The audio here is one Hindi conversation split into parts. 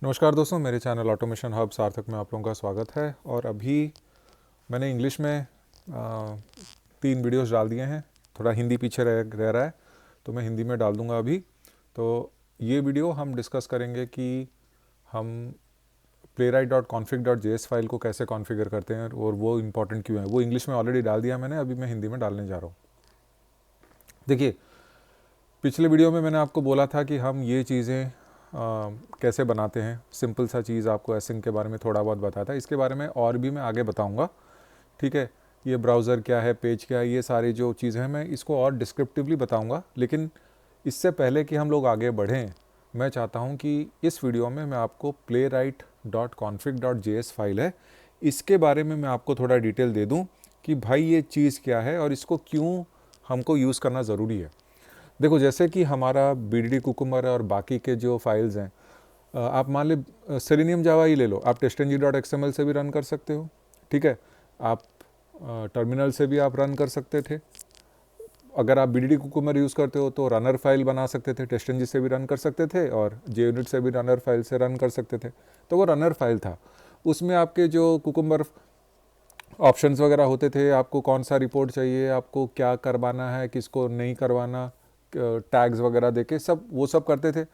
नमस्कार दोस्तों, मेरे चैनल ऑटोमेशन हब सार्थक में आप लोगों का स्वागत है। और अभी मैंने इंग्लिश में 3 वीडियोस डाल दिए हैं। थोड़ा हिंदी पीछे रह रहा है तो मैं हिंदी में डाल दूंगा अभी। तो ये वीडियो हम डिस्कस करेंगे कि हम playwright.config.js फाइल को कैसे कॉन्फ़िगर करते हैं और वो इम्पॉर्टेंट क्यों है। वो इंग्लिश में ऑलरेडी डाल दिया मैंने, अभी मैं हिंदी में डालने जा रहा हूँ। देखिए, पिछले वीडियो में मैंने आपको बोला था कि हम ये चीज़ें कैसे बनाते हैं। सिंपल सा चीज़ आपको एसिंग के बारे में थोड़ा बहुत बताया था। इसके बारे में और भी मैं आगे बताऊंगा, ठीक है। ये ब्राउज़र क्या है, पेज क्या है, ये सारी जो चीज़ें हैं मैं इसको और डिस्क्रिप्टिवली बताऊंगा। लेकिन इससे पहले कि हम लोग आगे बढ़ें, मैं चाहता हूं कि इस वीडियो में मैं आपको playwright.config.js फाइल है, इसके बारे में मैं आपको थोड़ा डिटेल दे दूं कि भाई ये चीज़ क्या है और इसको क्यों हमको यूज़ करना ज़रूरी है। देखो, जैसे कि हमारा BDD कुकुम्बर और बाकी के जो फाइल्स हैं, आप मान ले सेलेनियम जावा ही ले लो, आप testng.xml से भी रन कर सकते हो, ठीक है। आप टर्मिनल से भी आप रन कर सकते थे। अगर आप BDD कुकुम्बर यूज़ करते हो तो रनर फाइल बना सकते थे, टेस्टंग से भी रन कर सकते थे और JUnit से भी रनर फाइल से रन कर सकते थे। तो वो रनर फाइल था, उसमें आपके जो कुकुम्बर ऑप्शंस वगैरह होते थे, आपको कौन सा रिपोर्ट चाहिए, आपको क्या करवाना है, किसको नहीं करवाना, टैग्स वगैरह देके सब वो सब करते थे।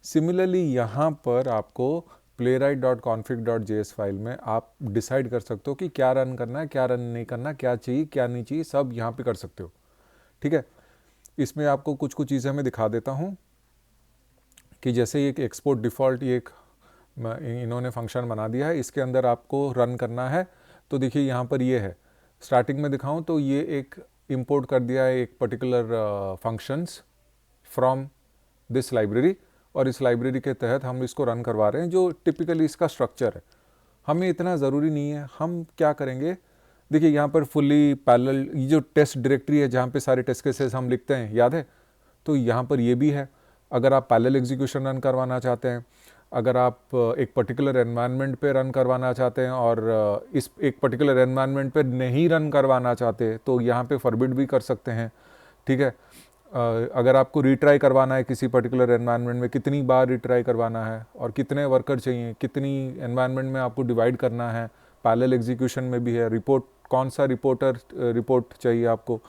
सिमिलरली यहाँ पर आपको playwright.config.js फाइल में आप डिसाइड कर सकते हो कि क्या रन करना है, क्या रन नहीं करना, क्या चाहिए क्या नहीं चाहिए, सब यहाँ पे कर सकते हो, ठीक है। इसमें आपको कुछ कुछ चीज़ें मैं दिखा देता हूँ कि जैसे एक एक्सपोर्ट डिफ़ॉल्ट, ये एक इन्होंने फंक्शन बना दिया है, इसके अंदर आपको रन करना है। तो देखिए यहाँ पर ये है, स्टार्टिंग में दिखाऊं तो ये एक इंपोर्ट कर दिया है एक particular functions from this library, और इस लाइब्रेरी के तहत हम इसको रन करवा रहे हैं, जो टिपिकली इसका स्ट्रक्चर है। हमें इतना ज़रूरी नहीं है, हम क्या करेंगे, देखिए यहाँ पर फुल्ली पैरेलल ये जो टेस्ट डायरेक्टरी है जहाँ पे सारे टेस्ट केसेस हम लिखते हैं, याद है, तो यहाँ पर ये भी है। अगर आप पैरेलल एग्जीक्यूशन रन करवाना चाहते हैं, अगर आप एक पर्टिकुलर एनवायरनमेंट पे रन करवाना चाहते हैं और इस एक पर्टिकुलर एनवायरनमेंट पे नहीं रन करवाना चाहते तो यहाँ पे फॉरबिड भी कर सकते हैं, ठीक है। अगर आपको रीट्राई करवाना है किसी पर्टिकुलर एनवायरनमेंट में, कितनी बार रीट्राई करवाना है और कितने वर्कर चाहिए, कितनी एनवायरनमेंट में आपको डिवाइड करना है, पैरेलल एग्जीक्यूशन में भी है। रिपोर्ट, कौन सा रिपोर्ट चाहिए आपको,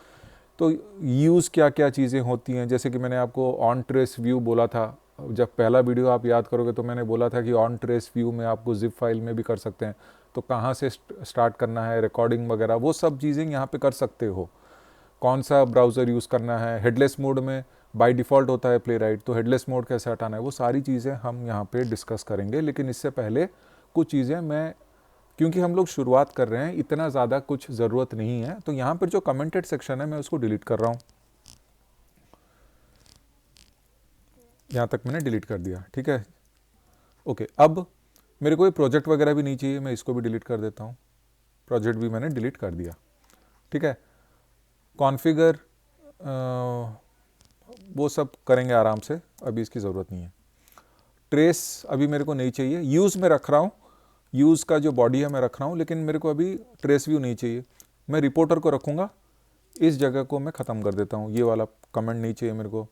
तो यूज़ क्या क्या चीज़ें होती हैं। जैसे कि मैंने आपको ऑन ट्रेस व्यू बोला था, जब पहला वीडियो आप याद करोगे तो मैंने बोला था कि ऑन ट्रेस व्यू में आपको जिप फाइल में भी कर सकते हैं। तो कहाँ से स्टार्ट करना है, रिकॉर्डिंग वगैरह वो सब चीज़ें यहाँ पे कर सकते हो। कौन सा ब्राउज़र यूज़ करना है, हेडलेस मोड में बाय डिफ़ॉल्ट होता है प्लेराइट, तो हेडलेस मोड कैसे हटाना है, वो सारी चीज़ें हम यहाँ पे डिस्कस करेंगे। लेकिन इससे पहले कुछ चीज़ें मैं, क्योंकि हम लोग शुरुआत कर रहे हैं, इतना ज़्यादा कुछ ज़रूरत नहीं है, तो यहाँ पर जो कमेंटेड सेक्शन है मैं उसको डिलीट कर रहा हूँ। यहाँ तक मैंने डिलीट कर दिया, ठीक है। ओके, अब मेरे को ये प्रोजेक्ट वगैरह भी नहीं चाहिए, मैं इसको भी डिलीट कर देता हूँ। प्रोजेक्ट भी मैंने डिलीट कर दिया, ठीक है। कॉन्फ़िगर वो सब करेंगे आराम से, अभी इसकी ज़रूरत नहीं है। ट्रेस अभी मेरे को नहीं चाहिए, यूज़ में रख रहा हूँ, यूज़ का जो बॉडी है मैं रख रहा हूँ, लेकिन मेरे को अभी ट्रेस व्यू नहीं चाहिए। मैं रिपोर्टर को रखूँगा, इस जगह को मैं ख़त्म कर देता हूँ। ये वाला कमेंट नहीं चाहिए मेरे को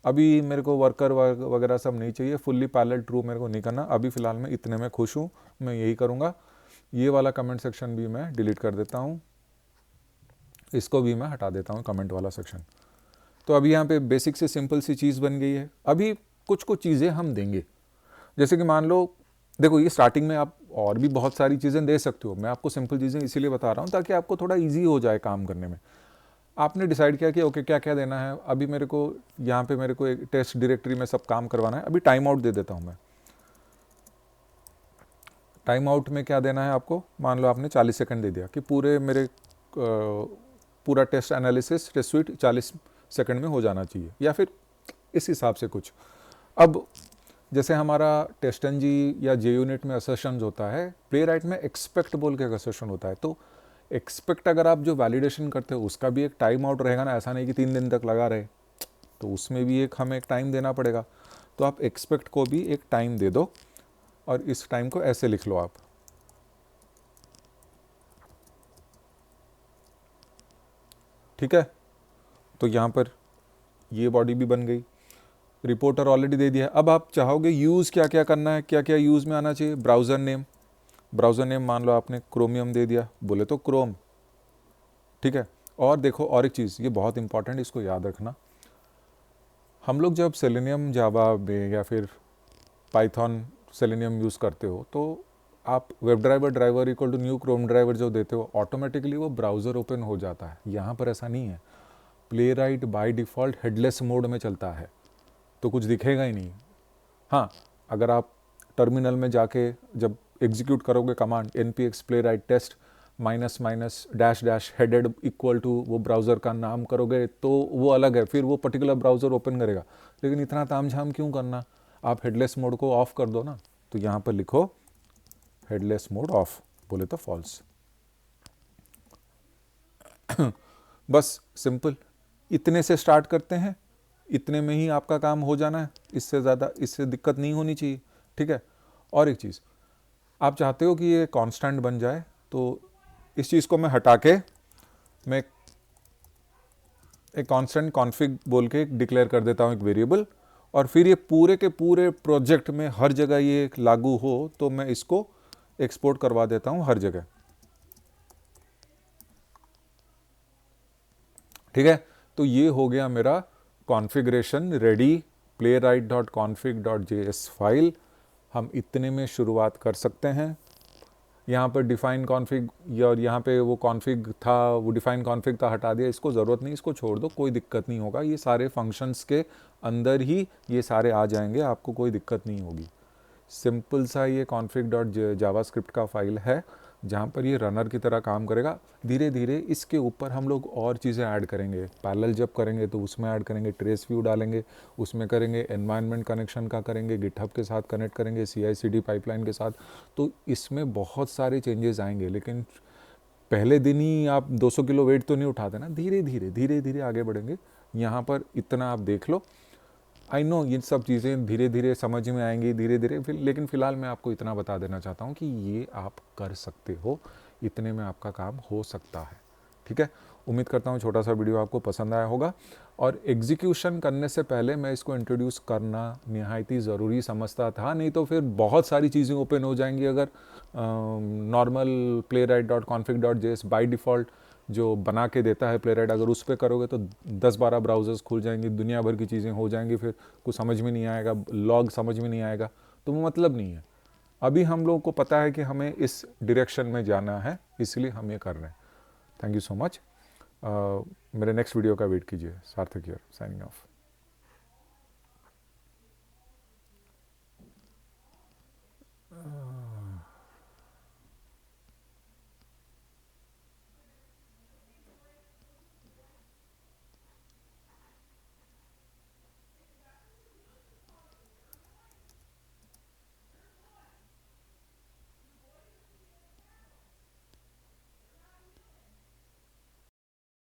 अभी, मेरे को वर्कर वगैरह सब नहीं चाहिए, फुल्ली पैरेलल ट्रू मेरे को नहीं करना अभी फ़िलहाल। मैं इतने में खुश हूँ, मैं यही करूँगा। ये वाला कमेंट सेक्शन भी मैं डिलीट कर देता हूँ, इसको भी मैं हटा देता हूँ, कमेंट वाला सेक्शन। तो अभी यहाँ पे बेसिक से सिंपल सी चीज़ बन गई है। अभी कुछ कुछ चीज़ें हम देंगे, जैसे कि मान लो, देखो ये स्टार्टिंग में आप और भी बहुत सारी चीज़ें दे सकते हो, मैं आपको सिंपल चीज़ें इसीलिए बता रहा हूँ ताकि आपको थोड़ा ईजी हो जाए काम करने में। आपने डिसाइड किया कि ओके क्या क्या देना है। अभी मेरे को यहाँ पे मेरे को एक टेस्ट डायरेक्टरी में सब काम करवाना है। अभी टाइम आउट दे देता हूँ मैं। टाइम आउट में क्या देना है आपको, मान लो आपने 40 सेकंड दे दिया कि पूरे मेरे पूरा test analysis, test suite 40 second में हो जाना चाहिए, या फिर इस हिसाब से कुछ। अब जैसे हमारा टेस्टंजी या JUnit में असर्शन होता है, प्लेराइट में एक्सपेक्ट बोल के असर्शन होता है। तो एक्सपेक्ट अगर आप जो वैलिडेशन करते हो उसका भी एक टाइम आउट रहेगा ना, ऐसा नहीं कि 3 दिन तक लगा रहे, तो उसमें भी एक हमें एक टाइम देना पड़ेगा। तो आप एक्सपेक्ट को भी एक टाइम दे दो और इस टाइम को ऐसे लिख लो आप, ठीक है। तो यहाँ पर ये बॉडी भी बन गई। रिपोर्टर ऑलरेडी दे दिया है। अब आप चाहोगे यूज़ क्या क्या करना है, क्या क्या यूज़ में आना चाहिए। ब्राउज़र नेम मान लो आपने क्रोमियम दे दिया, बोले तो क्रोम, ठीक है। और देखो और एक चीज़, ये बहुत इंपॉर्टेंट, इसको याद रखना। हम लोग जब सेलेनियम जावा में या फिर पाइथन सेलेनियम यूज़ करते हो तो आप web driver equal to new Chrome driver जो देते हो, ऑटोमेटिकली वो ब्राउज़र ओपन हो जाता है। यहाँ पर ऐसा नहीं है। Play right by default headless mode में चलता है, तो कुछ दिखेगा ही नहीं। हाँ, अगर आप टर्मिनल में जाके जब एग्जीक्यूट करोगे command npx Playwright test --- headed equal to वो ब्राउज़र का नाम करोगे तो वो अलग है, फिर वो पर्टिकुलर ब्राउज़र ओपन करेगा। लेकिन इतना तामझाम क्यों करना, आप हेडलेस मोड को ऑफ कर दो ना। तो यहाँ पर लिखो हेडलेस मोड ऑफ, बोले तो फॉल्स। बस सिंपल, इतने से स्टार्ट करते हैं, इतने में ही आपका काम हो जाना है, इससे ज़्यादा, इससे दिक्कत नहीं होनी चाहिए, ठीक है। और एक चीज़, आप चाहते हो कि ये कांस्टेंट बन जाए, तो इस चीज़ को मैं हटा के मैं एक कांस्टेंट कॉन्फिग बोल के डिक्लेयर कर देता हूँ एक वेरिएबल, और फिर ये पूरे के पूरे प्रोजेक्ट में हर जगह ये लागू हो तो मैं इसको एक्सपोर्ट करवा देता हूँ हर जगह, ठीक है। तो ये हो गया मेरा कॉन्फ़िगरेशन रेडी, playwright.config.js फाइल। हम इतने में शुरुआत कर सकते हैं। यहाँ पर डिफ़ाइन कॉन्फ़िग, और यहाँ पे वो कॉन्फ़िग था, वो डिफ़ाइन कॉन्फ़िग था, हटा दिया, इसको ज़रूरत नहीं, इसको छोड़ दो, कोई दिक्कत नहीं होगा। ये सारे फंक्शंस के अंदर ही ये सारे आ जाएंगे, आपको कोई दिक्कत नहीं होगी। सिंपल सा ये config.javascript का फाइल है जहाँ पर ये रनर की तरह काम करेगा। धीरे धीरे इसके ऊपर हम लोग और चीज़ें ऐड करेंगे, पैरेलल जब करेंगे तो उसमें ऐड करेंगे, ट्रेस व्यू डालेंगे, उसमें करेंगे एनवायरनमेंट कनेक्शन का करेंगे, गिटहब के साथ कनेक्ट करेंगे, CI/CD पाइपलाइन के साथ। तो इसमें बहुत सारे चेंजेस आएंगे, लेकिन पहले दिन ही आप 200 किलो वेट तो नहीं उठाते ना, धीरे धीरे आगे बढ़ेंगे। यहाँ पर इतना आप देख लो। आई नो ये सब चीज़ें धीरे धीरे समझ में आएंगी, धीरे धीरे, लेकिन फ़िलहाल मैं आपको इतना बता देना चाहता हूँ कि ये आप कर सकते हो, इतने में आपका काम हो सकता है, ठीक है। उम्मीद करता हूँ छोटा सा वीडियो आपको पसंद आया होगा, और एग्जीक्यूशन करने से पहले मैं इसको इंट्रोड्यूस करना निहायत ही ज़रूरी समझता था, नहीं तो फिर बहुत सारी चीज़ें ओपन हो जाएंगी। अगर नॉर्मल playwright.config.js बाई डिफ़ॉल्ट जो बना के देता है प्लेराइट, अगर उस पर करोगे तो 10-12 ब्राउज़र्स खुल जाएंगी, दुनिया भर की चीज़ें हो जाएंगी, फिर कुछ समझ में नहीं आएगा, लॉग समझ में नहीं आएगा, तो वो मतलब नहीं है। अभी हम लोगों को पता है कि हमें इस डायरेक्शन में जाना है, इसलिए हम ये कर रहे हैं। Thank you so much. मेरे नेक्स्ट वीडियो का वेट कीजिए। सार्थक हियर, साइनिंग ऑफ।